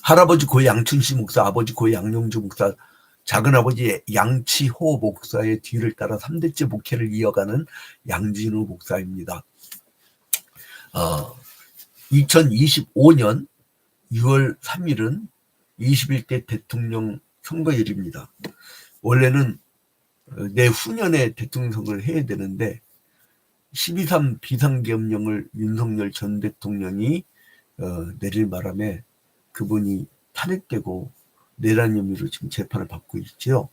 할아버지 고 양춘시 목사, 아버지 고 양용주 목사, 작은아버지 양치호 목사의 뒤를 따라 3대째 목회를 이어가는 양진우 목사입니다. 2025년 6월 3일은 21대 대통령 선거일입니다. 원래는 내후년에 대통령 선거를 해야 되는데 12.3 비상계엄령을 윤석열 전 대통령이 내릴 바람에 그분이 탄핵되고 내란 혐의로 지금 재판을 받고 있지요.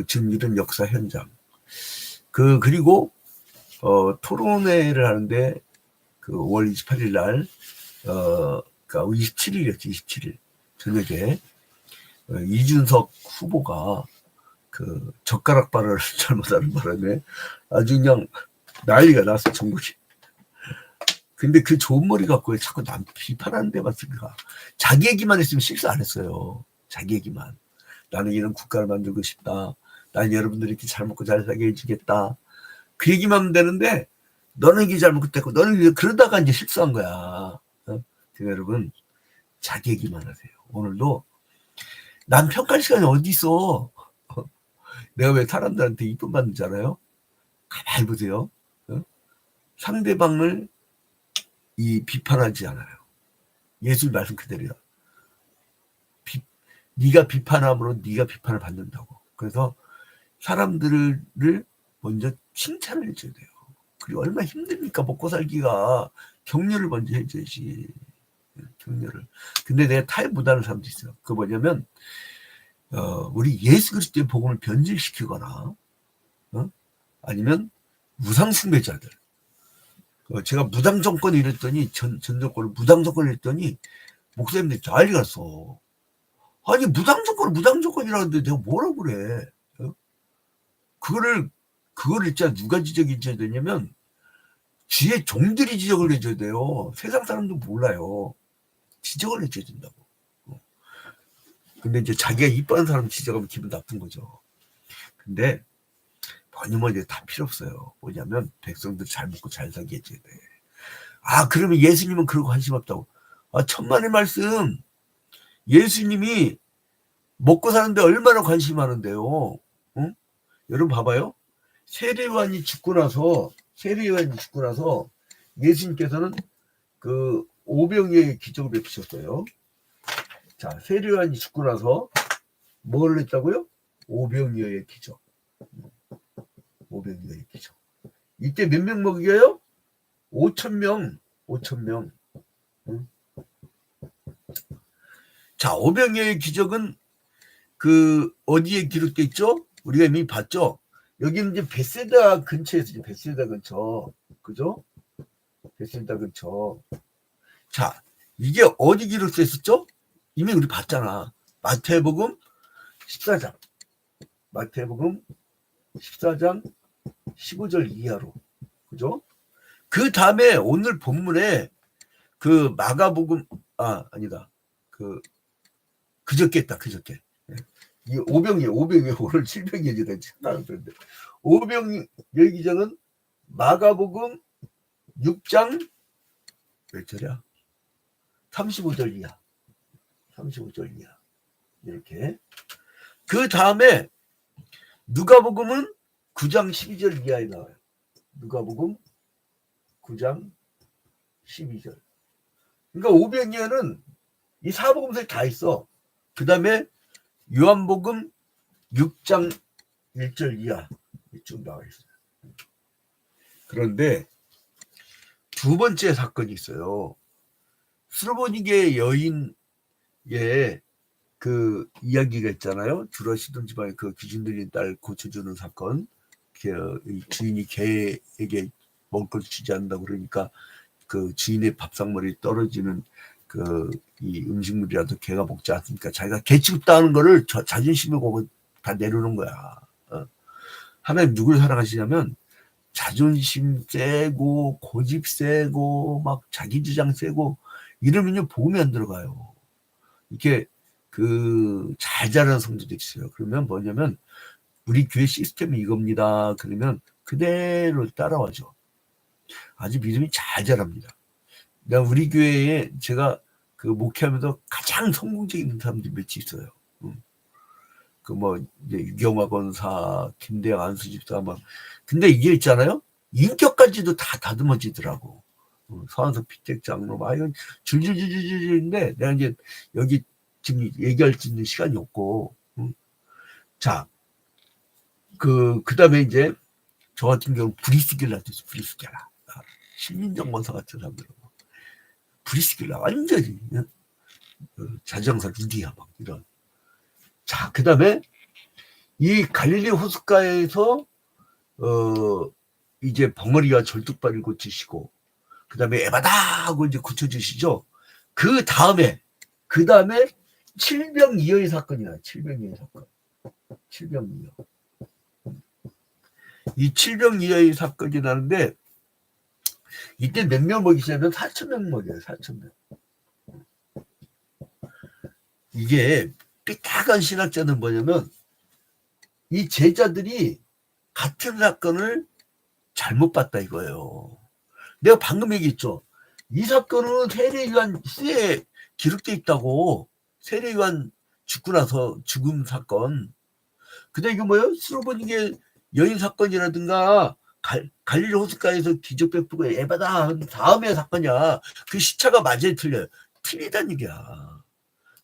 지금 이런 역사 현장. 그리고 토론회를 하는데 5월 28일 날 그러니까 27일이었지. 27일 저녁에 이준석 후보가 젓가락 발언을 잘못하는 바람에 아주 그냥 난리가 났어, 전국이. 근데 그 좋은 머리 갖고 왜 자꾸 남 비판하는 데만 쓸까? 자기 얘기만 했으면 실수 안 했어요. 자기 얘기만. 나는 이런 국가를 만들고 싶다. 나는 여러분들이 이렇게 잘 먹고 잘 살게 해주겠다. 그 얘기만 하면 되는데 너는 이게 잘못했고 너는 그러다가 이제 실수한 거야. 그러니까 여러분 자기 얘기만 하세요. 오늘도 난 평가할 시간이 어디 있어. 내가 왜 사람들한테 이쁨 받는잖아요. 가만히 보세요. 상대방을 비판하지 않아요. 예술 말씀 그대로야. 네가 비판함으로 네가 비판을 받는다고. 그래서 사람들을 먼저 칭찬을 해줘야 돼요. 그리고 얼마나 힘듭니까? 먹고 살기가. 격려를 먼저 해줘야지. 격려를. 근데 내가 타협 못하는 사람도 있어요. 그거 뭐냐면 우리 예수 그리스도의 복음을 변질시키거나 아니면 우상숭배자들. 제가 무당정권 이랬더니 전 정권을 무당정권 이랬더니 목사님들 난리 갔어. 아니 무당정권이라는데 내가 뭐라고 그래. 그거를 진짜 누가 지적해줘야 되냐면 주의 종들이 지적을 해줘야 돼요. 세상 사람도 몰라요. 지적을 해줘야 된다고. 근데 이제 자기가 이뻐하는 사람 지적하면 기분 나쁜 거죠. 근데 뭐니 다 필요 없어요. 뭐냐면 백성들 잘 먹고 잘 살게 해줘야 돼. 그러면 예수님은 그러고 관심 없다고. 천만의 말씀. 예수님이 먹고 사는데 얼마나 관심 많은데요. 응? 여러분 봐봐요. 세례요한이 죽고 나서 예수님께서는 오병이어의 기적을 베푸셨어요. 자, 세례요한이 죽고 나서 뭘 했다고요? 오병이어의 기적. 오병이어의 기적. 이때 몇 명 먹여요? 5,000명. 응? 자, 오병이어의 기적은 어디에 기록돼 있죠? 우리가 이미 봤죠? 여기는 이제 베세다 근처에서 베세다 근처. 그죠? 베세다 근처. 자, 이게 어디 기록돼 있었죠? 이미 우리 봤잖아. 마태복음 14장. 마태복음 14장 15절 이하로. 그죠? 그 다음에 오늘 본문에 마가복음, 아니다. 그저께. 이 오병이어 오늘 700일이다. 그런데 오병이어 기적은 마가복음 6장 몇 절이야? 35절 이하. 이렇게. 그 다음에 누가복음은 9장 12절 이하에 나와요. 누가복음 9장 12절. 그러니까 오병이어는 이 사복음서에 다 있어. 그 다음에 요한복음 6장 1절 이하 쭉 나와 있어요. 그런데 두 번째 사건이 있어요. 스로보니게 여인의 이야기가 있잖아요. 주라시돈 지방의 귀신 들린 딸 고쳐주는 사건. 주인이 개에게 먹을 걸 주지 않는다고 그러니까 주인의 밥상머리 떨어지는 이 음식물이라도 개가 먹지 않습니까? 자기가 개 취급당하는 거를 자존심을 보고 다 내려놓은 거야. 하나님 누굴 사랑하시냐면 자존심 세고 고집 세고 막 자기 주장 세고 이러면요 복음이 안 들어가요. 이렇게 잘 자라는 성도도 있어요. 그러면 뭐냐면 우리 교회 시스템이 이겁니다. 그러면 그대로 따라와죠. 아주 믿음이 잘 자랍니다. 우리 교회에 제가 그 목회하면서 가장 성공적인 사람들이 몇이 있어요. 그 뭐 이제 유경화 권사, 김대영 안수집사 막. 근데 이게 있잖아요. 인격까지도 다 다듬어지더라고. 서한석 피택 장로 막 이건 줄줄줄줄줄인데 내가 이제 여기 지금 얘기할 수 있는 시간이 없고. 자, 그다음에 이제 저 같은 경우는 브리스길라도 있어. 브리스길라. 신민정 권사 같은 사람들. 브리스길라 완전히 자정사 루디야 막 이런. 자, 그다음에 이 갈릴리 호숫가에서 이제 벙어리와 절뚝발을 고치시고 그다음에 에바다 하고 이제 고쳐주시죠. 그 다음에 칠병이어의 사건이 나요. 칠병이어의 사건. 칠병이어. 이 칠병이어의 사건이 나는데 이때 몇 명 먹이시냐면 4,000명 먹여요. 4,000명. 이게 삐딱한 신학자는 뭐냐면 이 제자들이 같은 사건을 잘못 봤다 이거예요. 내가 방금 얘기했죠. 이 사건은 세례요한 후에 기록돼 있다고. 세례요한 죽고 나서 죽음 사건. 근데 이게 뭐예요? 스로보니게 여인 사건이라든가 갈릴리 호숫가에서 기적 베푸고 에바다 한 다음에 사건이야. 그 시차가 맞아요, 틀려요? 틀리다는 얘기야.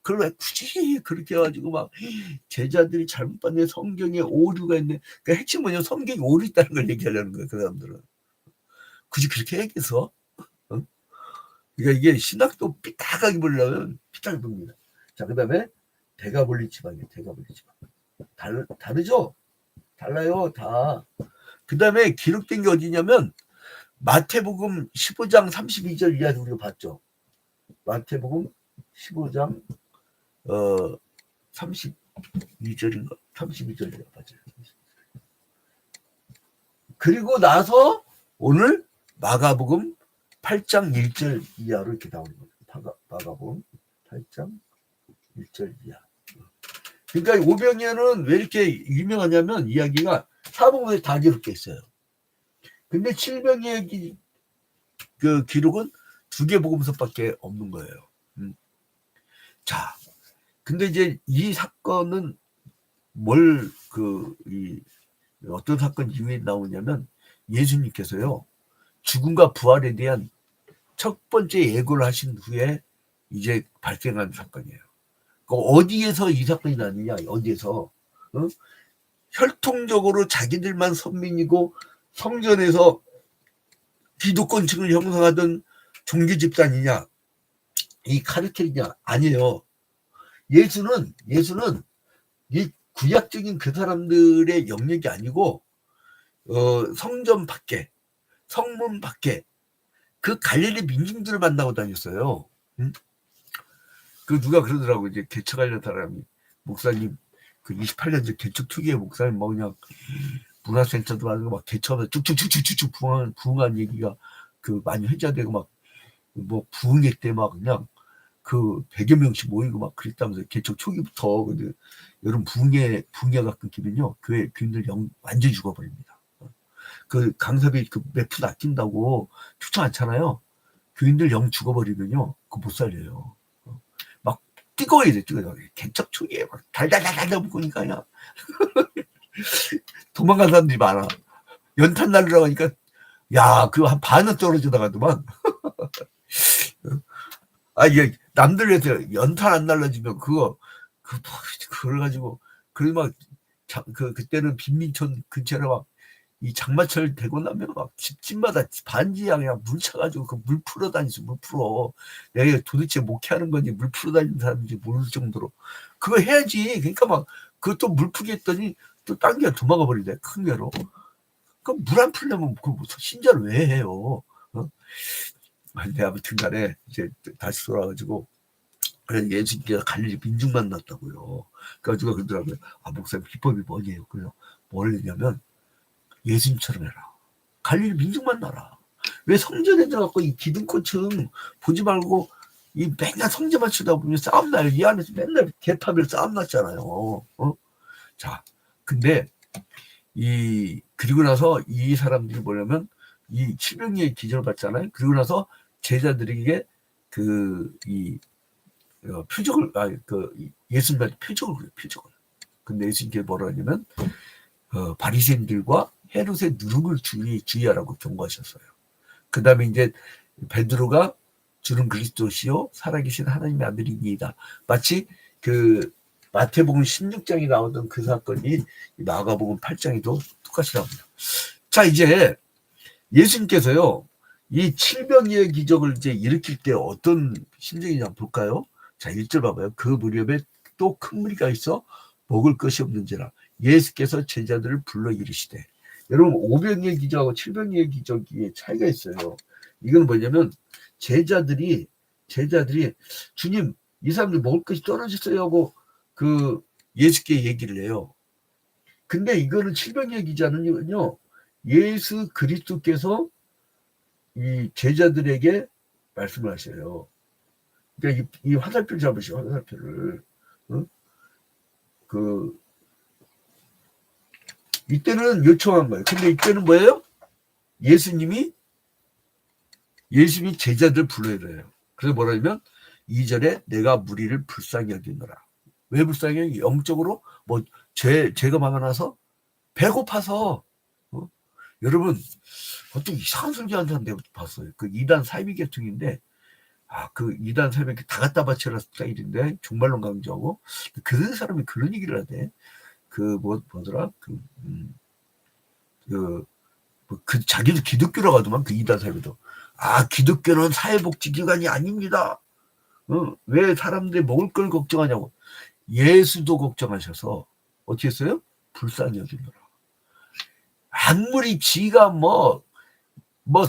그걸 왜 굳이 그렇게 해가지고 막 제자들이 잘못 봤네, 성경에 오류가 있네. 그러니까 핵심 뭐냐면 성경에 오류 있다는 걸 얘기하려는 거예요. 그 사람들은 굳이 그렇게 얘기해서. 그러니까 이게 신학도 삐딱하게 보려면 삐딱하게 봅니다. 자, 그 다음에 대가볼리 지방이에요. 대가볼리 지방. 다르죠? 달라요, 다. 그 다음에 기록된 게 어디냐면 마태복음 15장 32절 이하도 우리가 봤죠. 마태복음 15장 32절인가? 32절이라고 봤죠. 그리고 나서 오늘 마가복음 8장 1절 이하로 이렇게 나오는 거예요. 마가복음 8장 1절 이하. 그러니까 오병이어는 왜 이렇게 유명하냐면 이야기가 사복음에 다 기록돼 있어요. 근데 칠병이어 그 기록은 2개 복음서밖에 없는 거예요. 자, 근데 이제 이 사건은 어떤 사건 이후에 나오냐면 예수님께서요 죽음과 부활에 대한 첫 번째 예고를 하신 후에 이제 발생한 사건이에요. 어디에서 이 사건이 나느냐? 어디에서? 혈통적으로 자기들만 선민이고 성전에서 기독권층을 형성하던 종교 집단이냐? 이 카르텔이냐? 아니에요. 예수는 이 구약적인 그 사람들의 영역이 아니고 성전 밖에, 성문 밖에 그 갈릴리 민중들을 만나고 다녔어요. 그 누가 그러더라고. 이제 개척 관련 사람이 목사님 그 28년 전 개척 투기의 목사님 뭐 그냥 문화센터도 하고 막 개척하면서 쭉쭉쭉쭉쭉 부흥한 얘기가 그 많이 회자되고 막 뭐 부흥회 때 막 그냥 그 100여 명씩 모이고 막 그랬다면서 개척 초기부터. 근데 여러분 부흥회가 끊기면요 교회 교인들 완전히 죽어버립니다. 그 강섭이 그 몇 푼 아낀다고 추천 않잖아요. 교인들 영 죽어버리면요 그거 못 살려요. 막 뜨거워야 돼. 개척 초기에 막 달달달달 먹으니까 그냥 도망간 사람들이 많아. 연탄 날리라고 하니까 야 그거 한 반은 떨어져 나가더만. 이게 남들 위해서 연탄 안 날라지면 그걸 가지고 그래 막 그때는 빈민촌 근처에 막 이 장마철 되고 나면 막 집집마다 반지하 그냥 물 차가지고 그 물 풀어 다니죠. 물 풀어. 내가 도대체 목회하는 건지 물 풀어 다니는 사람인지 모를 정도로 그거 해야지. 그러니까 막 그것도 물 풀게 했더니 또 딴 게 도망가 버리네. 큰 게로. 그럼 물 안 풀려면 그 신자를 왜 해요? 근데 아무튼 간에 이제 다시 돌아가지고 그래서 예수님께서 갈릴리 민중 만났다고요. 그래가지고 그러더라고요. 목사님 비법이 뭐냐요? 그래서 뭘 했냐면 예수님처럼 해라. 갈릴리 민중 만나라. 왜 성전에 들어가고 이 기둥꽃층 보지 말고 이 맨날 성전만 치다 보면 싸움 나요. 이 안에서 맨날 개파별 싸움 났잖아요. 자, 근데 그리고 나서 이 사람들이 뭐냐면 이 칠병이의 기절을 받잖아요. 그리고 나서 제자들에게 표적을, 예수님한테 표적을 그래요, 표적을. 근데 예수님께서 뭐라 하냐면, 바리새인들과 헤롯의 누룩을 주의하라고 경고하셨어요. 그 다음에 이제 베드로가 주는 그리스도시요 살아계신 하나님의 아들이니이다. 마치 그 마태복음 16장에 나오던 그 사건이 마가복음 8장에도 똑같이 나옵니다. 자, 이제 예수님께서요 이 칠병의 기적을 이제 일으킬 때 어떤 심정이냐 볼까요? 자, 1절 봐봐요. 그 무렵에 또 큰 무리가 있어 먹을 것이 없는지라 예수께서 제자들을 불러 이르시되. 여러분, 오병의 기적하고 칠병의 기적의 차이가 있어요. 이건 뭐냐면 제자들이 주님, 이 사람들 먹을 것이 떨어졌어요 하고 그 예수께 얘기를 해요. 근데 이거는 칠병의 기자는요 예수 그리스도께서 이 제자들에게 말씀을 하셔요. 그러니까 이 화살표를 잡으시오, 화살표를. 이때는 요청한 거예요. 근데 이때는 뭐예요? 예수님이 제자들 불러야. 그래서 뭐라냐면 2절에 내가 무리를 불쌍히 여기노라. 왜 불쌍히 여기? 영적으로 뭐 죄가 많아서 배고파서. 여러분, 어떤 이상한 설교하는 사람 내가 봤어요. 그 이단 사이비 계통인데, 그 이단 사이비 다 갖다 바쳐라 스타일인데 정말로 강조하고 그 사람이 그런 얘기를 하대. 뭐더라? 자기도 기독교라고 하더만, 그 이단 사이비도. 기독교는 사회복지기관이 아닙니다. 왜 사람들이 먹을 걸 걱정하냐고. 예수도 걱정하셔서 어떻게 했어요? 불쌍히 여기노라. 아무리 지가 뭐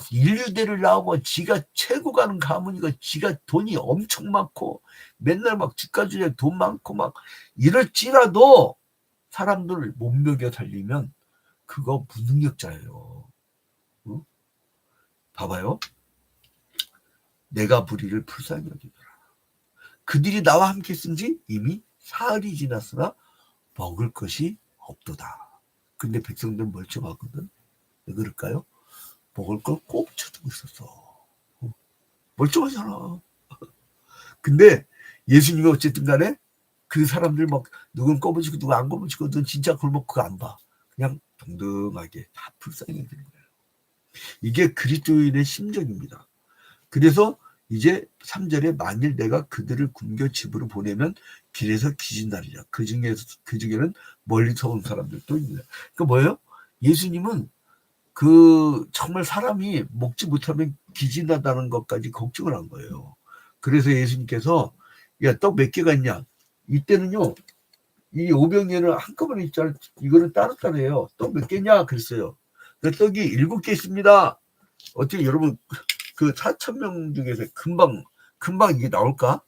인류대를 나오고 지가 최고 가는 가문이고 지가 돈이 엄청 많고 맨날 막 집가주에 돈 많고 막 이럴지라도 사람들을 못 먹여 살리면 그거 무능력자예요. 봐봐요. 내가 무리를 불쌍히 여기노라. 그들이 나와 함께 쓴 지 이미 사흘이 지났으나 먹을 것이 없도다. 근데 백성들은 멀쩡하거든. 왜 그럴까요? 먹을 걸 꼭 쳐두고 있었어. 멀쩡하잖아. 근데 예수님이 어쨌든 간에 그 사람들 막 누군 꺼부지고 누군 안 꺼부지고 넌 진짜 골목 그거 안 봐. 그냥 동등하게 다 불쌍히 되는 거예요. 이게 그리스도인의 심정입니다. 그래서 이제 3절에 만일 내가 그들을 굶겨 집으로 보내면 길에서 기진다리라. 그 중에는 멀리서 온 사람들도 있는. 그러니까 뭐예요? 예수님은 정말 사람이 먹지 못하면 기진하다는 것까지 걱정을 한 거예요. 그래서 예수님께서 야, 떡 몇 개가 있냐? 이때는요, 이 오병이어는 한꺼번에 있잖아. 이거는 따로따로해요. 떡 몇 개냐? 그랬어요. 그 떡이 7개 있습니다. 어떻게 여러분 그 4,000명 중에서 금방 이게 나올까?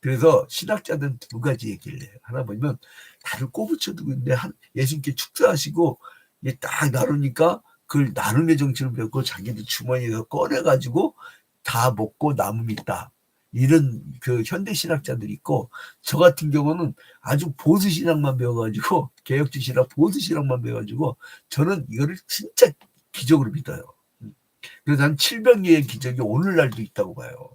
그래서 신학자들은 두 가지 얘기를 해요. 하나 보면 다들 꼬부쳐두고 있는데 예수님께 축사하시고 딱 나누니까 그걸 나눔의 정신을 배웠고 자기들 주머니에서 꺼내가지고 다 먹고 남음이 있다. 이런 그 현대 신학자들이 있고, 저 같은 경우는 아주 보수 신학만 배워가지고 개혁주 신학, 보수 신학만 배워가지고 저는 이거를 진짜 기적으로 믿어요. 그래서 난 칠병의 기적이 오늘날도 있다고 봐요.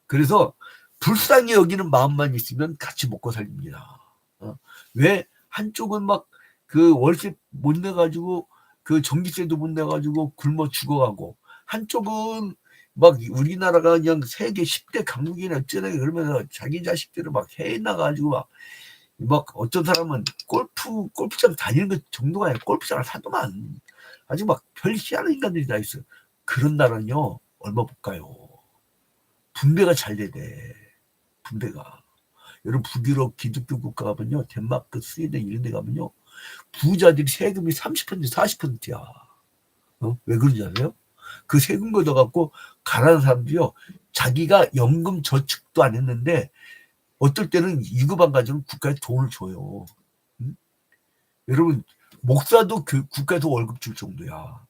그래서 불쌍히 여기는 마음만 있으면 같이 먹고 살립니다. 왜 한쪽은 막 그 월세 못 내가지고 그 전기세도 못 내가지고 굶어 죽어가고, 한쪽은 막 우리나라가 그냥 세계 10대 강국이나 어쩌나 그러면서 자기 자식들을 막 해외 나가가지고 막 어떤 사람은 골프장 다니는 것 정도가 아니라 골프장을 사도만 아주 막 별 희한한 인간들이 다 있어요. 그런 나라는요 얼마 볼까요? 분배가 잘 되대. 분배가. 여러분 북유럽 기독교 국가 가면요, 덴마크, 스웨덴 이런 데 가면요 부자들이 세금이 30% 40%야. 왜 그런지 아세요? 그 세금 걷어갖고 가난한 사람들이요, 자기가 연금 저축도 안 했는데 어떨 때는 위급한 가정은 국가에 돈을 줘요. 응? 여러분 목사도 국가에서 월급 줄 정도야.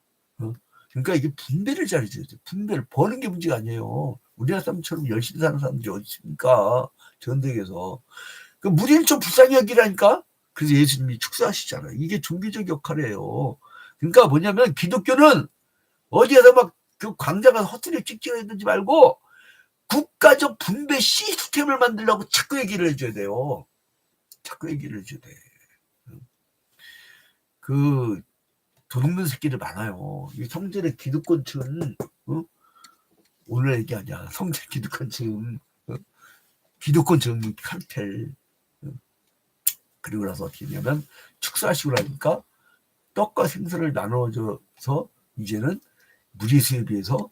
그러니까 이게 분배를 잘해줘야 돼. 분배를 버는 게 문제가 아니에요. 우리나라 사람처럼 열심히 사는 사람들이 어디 있습니까? 전쟁에서. 그 무리를 좀 불쌍히 여기라니까. 그래서 예수님이 축사하시잖아요. 이게 종교적 역할이에요. 그러니까 뭐냐면 기독교는 어디에서 막 그 광장 가서 헛소리 찍찍 했는지 말고 국가적 분배 시스템을 만들려고 자꾸 얘기를 해줘야 돼요. 자꾸 얘기를 해줘야 돼. 그 도둑놈 새끼들 많아요. 이 성질의 기득권층, 오늘 얘기 아니야. 성질 기득권층, 기득권층 칼텔. 그리고 나서 어떻게 되냐면 축사식으로 하니까 떡과 생선을 나눠줘서 이제는 무리수에 비해서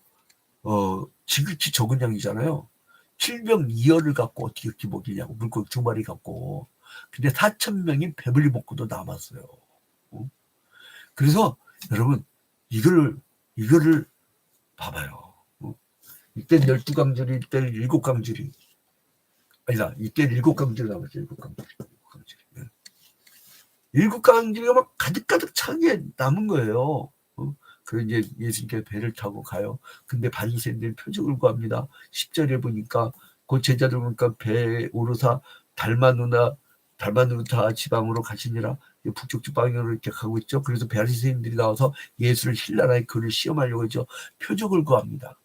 지극히 적은 양이잖아요. 7병 2열을 갖고 어떻게 이렇게 먹이냐고, 물고기 2마리 갖고. 근데 4,000명이 배불리 먹고도 남았어요. 그래서 여러분 이거를 봐봐요. 이때는 12강줄이, 이때는 7강줄이. 아니다, 이때는 7강줄이 남았죠. 7강줄이. 7강줄이가 막 가득가득 차게 남은 거예요. 그래서 이제 예수님께서 배를 타고 가요. 근데 바리새인들이 표적을 구합니다. 10절에 보니까 그 제자들 보니까 배에 오르사 달마누타 지방으로 가시니라. 북쪽 방향으로 이렇게 가고 있죠. 그래서 바리새인들이 나와서 예수를 힐라라의 그를 시험하려고 했죠. 표적을 구합니다.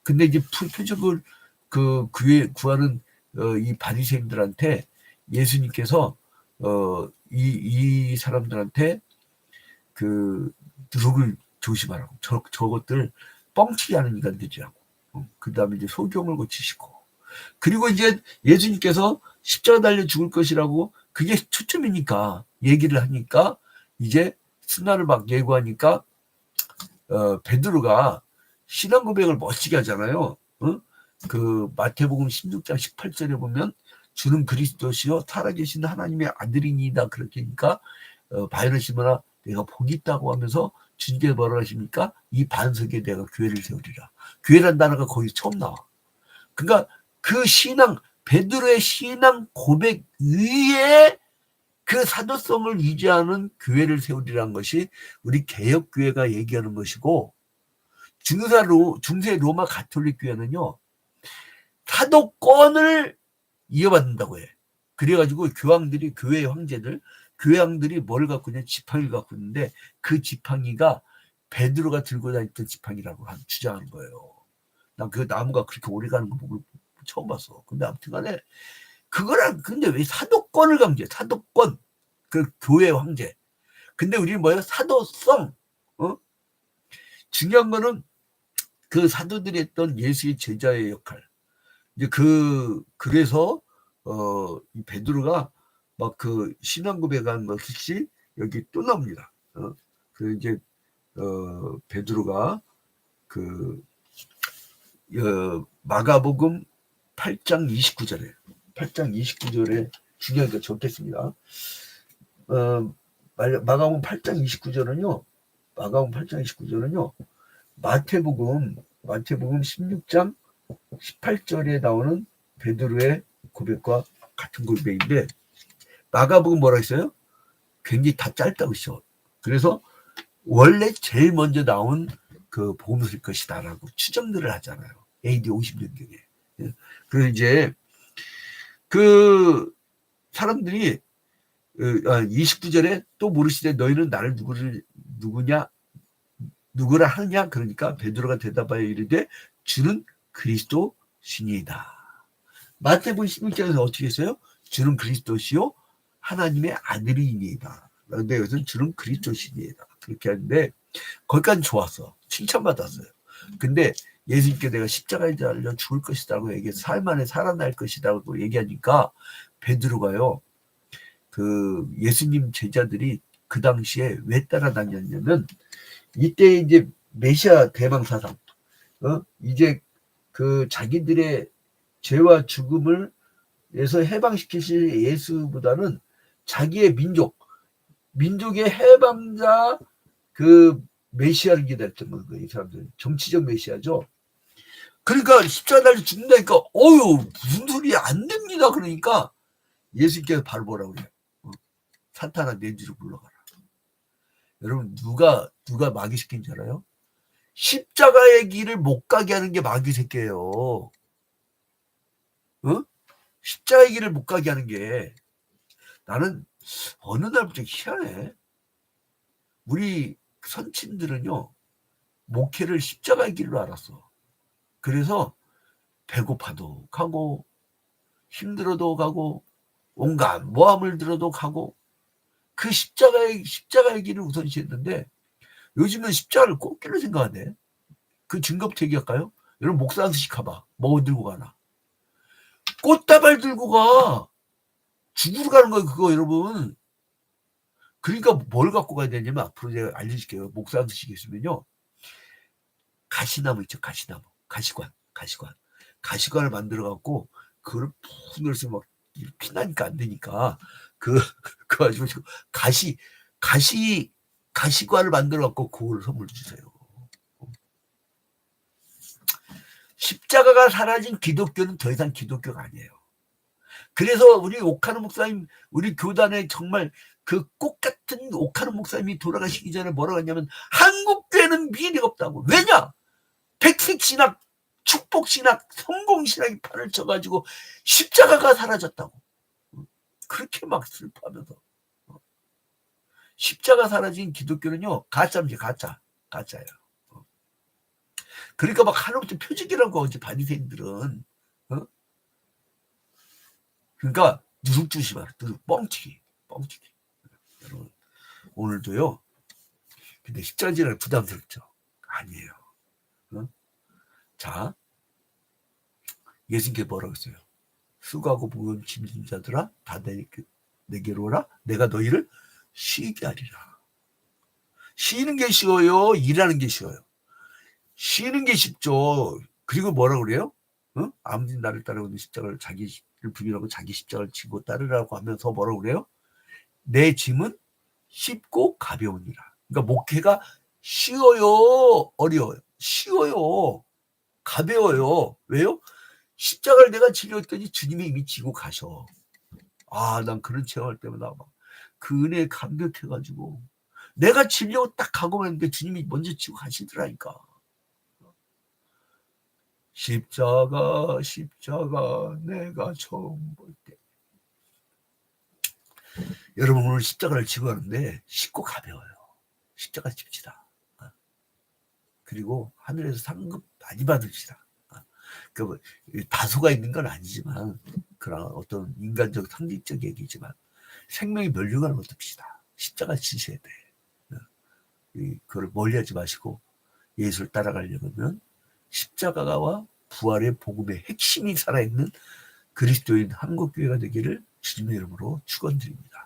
근데 이제 표적을 구하는 이 바리새인들한테 예수님께서 이 사람들한테 누룩을 조심하라고. 저것들 뻥치기 하는 인간들이라고. 그 다음에 이제 소경을 고치시고. 그리고 이제 예수님께서 십자가 달려 죽을 것이라고, 그게 초점이니까 얘기를 하니까 이제 순환을 막 예고하니까 베드로가 신앙 고백을 멋지게 하잖아요. 그 마태복음 16장 18절에 보면 주는 그리스도시요 살아계신 하나님의 아들이니이다. 그렇게 하니까 바요를 심으나 내가 복이 있다고 하면서 주님께서 뭐라 하십니까? 이 반석에 내가 교회를 세우리라. 교회란 단어가 거기 처음 나와. 그러니까 그 베드로의 신앙 고백 위에 그 사도성을 유지하는 교회를 세우리라는 것이 우리 개혁교회가 얘기하는 것이고, 중세 로마 가톨릭 교회는요, 사도권을 이어받는다고 해. 그래가지고 교회 황제들이 뭘 갖고 있냐? 지팡이를 갖고 있는데, 그 지팡이가 베드로가 들고 다녔던 지팡이라고 주장하는 거예요. 난 그 나무가 그렇게 오래 가는 거 보고 처음 봤어. 근데 아무튼 간에 근데 왜 사도권을 강조해? 사도권. 그 교회 황제. 근데 우리는 뭐예요? 사도성. 중요한 거는 그 사도들이 했던 예수의 제자의 역할. 이제 그래서 이 베드로가 막 그 신앙 고백한 것이 여기 또 나옵니다. 그 이제 베드로가 마가복음 8장 29절에 중요한 거 적겠습니다. 마가복음 8장 29절은요. 마태복음 16장 18절에 나오는 베드로의 고백과 같은 고백인데, 마가복음 뭐라 했어요? 굉장히 다 짧다고 했죠. 그래서 원래 제일 먼저 나온 그 복음서일 것이다라고 추정들을 하잖아요. AD 50년경에. 그래서 이제 그 사람들이 29절에 또 물으시되 너희는 나를 누구라 하느냐? 그러니까 베드로가 대답하여 이르되 주는 그리스도시니이다. 마태복음 16장에서 어떻게 했어요? 주는 그리스도시요 하나님의 아들이니이다. 그런데 여기서는 주는 그리스도시니이다. 그렇게 하는데 거기까지 좋았어. 칭찬받았어요. 근데 예수님께 내가 십자가에 달려 죽을 것이라고 얘기해서 사흘 만에 살아날 것이라고 얘기하니까 베드로가요, 그 예수님 제자들이 그 당시에 왜 따라다녔냐면, 이때 이제 메시아 대망사상, 이제 그 자기들의 죄와 죽음을에서 해방시키실 예수보다는 자기의 민족의 해방자 그 메시아를 기다렸던 거예요. 이 사람들 정치적 메시아죠. 그러니까 십자가 달려 죽는다니까 무슨 소리야, 안 됩니다. 그러니까 예수님께서 바로 뭐라고 그래요? 사탄아 내 뒤로 물러가라. 여러분 누가 마귀시킨 줄 알아요? 십자가의 길을 못 가게 하는 게 마귀 새끼예요. 십자가의 길을 못 가게 하는 게. 나는 어느 날부터 희한해. 우리 선친들은요 목회를 십자가의 길로 알았어. 그래서 배고파도 가고 힘들어도 가고 온갖 모함을 들어도 가고 그 십자가의 길을 우선시했는데 요즘은 십자가를 꽃길로 생각하네. 그 증거부터 얘기할까요? 여러분 목사 한 수씩 가봐. 뭐 들고 가나? 꽃다발 들고 가. 죽으러 가는 거예요 그거 여러분. 그러니까 뭘 갖고 가야 되냐면 앞으로 제가 알려줄게요. 목사 한 수씩 있으면요. 가시나무 있죠. 가시나무. 가시관을 만들어 갖고 그걸 푹 넣어서 막 피나니까 안 되니까 그거 가지고 가시관을 만들어 갖고 그걸 선물 주세요. 십자가가 사라진 기독교는 더 이상 기독교가 아니에요. 그래서 우리 옥하는 목사님, 우리 교단에 정말 그 꽃 같은 옥하는 목사님이 돌아가시기 전에 뭐라고 했냐면 한국교회는 미래가 없다고. 왜냐? 백색신학, 축복신학, 성공신학이 판을 쳐가지고 십자가가 사라졌다고. 그렇게 막 슬퍼하면서. 십자가 사라진 기독교는요, 가짜입니다. 가짜예요. 그러니까 막 하나부터 표적이라고 하지, 바리새인들은. 그러니까 누룩주시 마라. 뻥치기. 여러분 오늘도요. 근데 십자가 지나는 부담스럽죠? 아니에요. 자, 예수님께 뭐라고 했어요? 수고하고 무거운 짐진 자들아 다 내게로 오라. 내가 너희를 쉬게 하리라. 쉬는 게 쉬워요? 일하는 게 쉬워요? 쉬는 게 쉽죠. 그리고 뭐라고 그래요? 아무리 나를 따르고 십자가를 자기를 부인하고 자기 십자가를 지고 따르라고 하면서 뭐라고 그래요? 내 짐은 쉽고 가벼우니라. 그러니까 목회가 쉬워요? 어려워요? 쉬워요. 가벼워요. 왜요? 십자가를 내가 지렸더니 주님이 이미 지고 가셔. 아, 난 그런 체험할 때마다 막 그 은혜에 감격해가지고 내가 지려고 딱 가고 했는데 주님이 먼저 지고 가시더라니까. 십자가 내가 처음 볼 때. 여러분 오늘 십자가를 지고 가는데 쉽고 가벼워요. 십자가 집시다. 그리고 하늘에서 상급 많이 받으시다. 그 다수가 있는 건 아니지만 그런 어떤 인간적 상징적 얘기지만 생명이 멸류관을 못 듭시다. 십자가 지셔야 돼. 그걸 멀리하지 마시고 예수를 따라가려면 십자가와 부활의 복음의 핵심이 살아있는 그리스도인 한국교회가 되기를 주님의 이름으로 축원드립니다.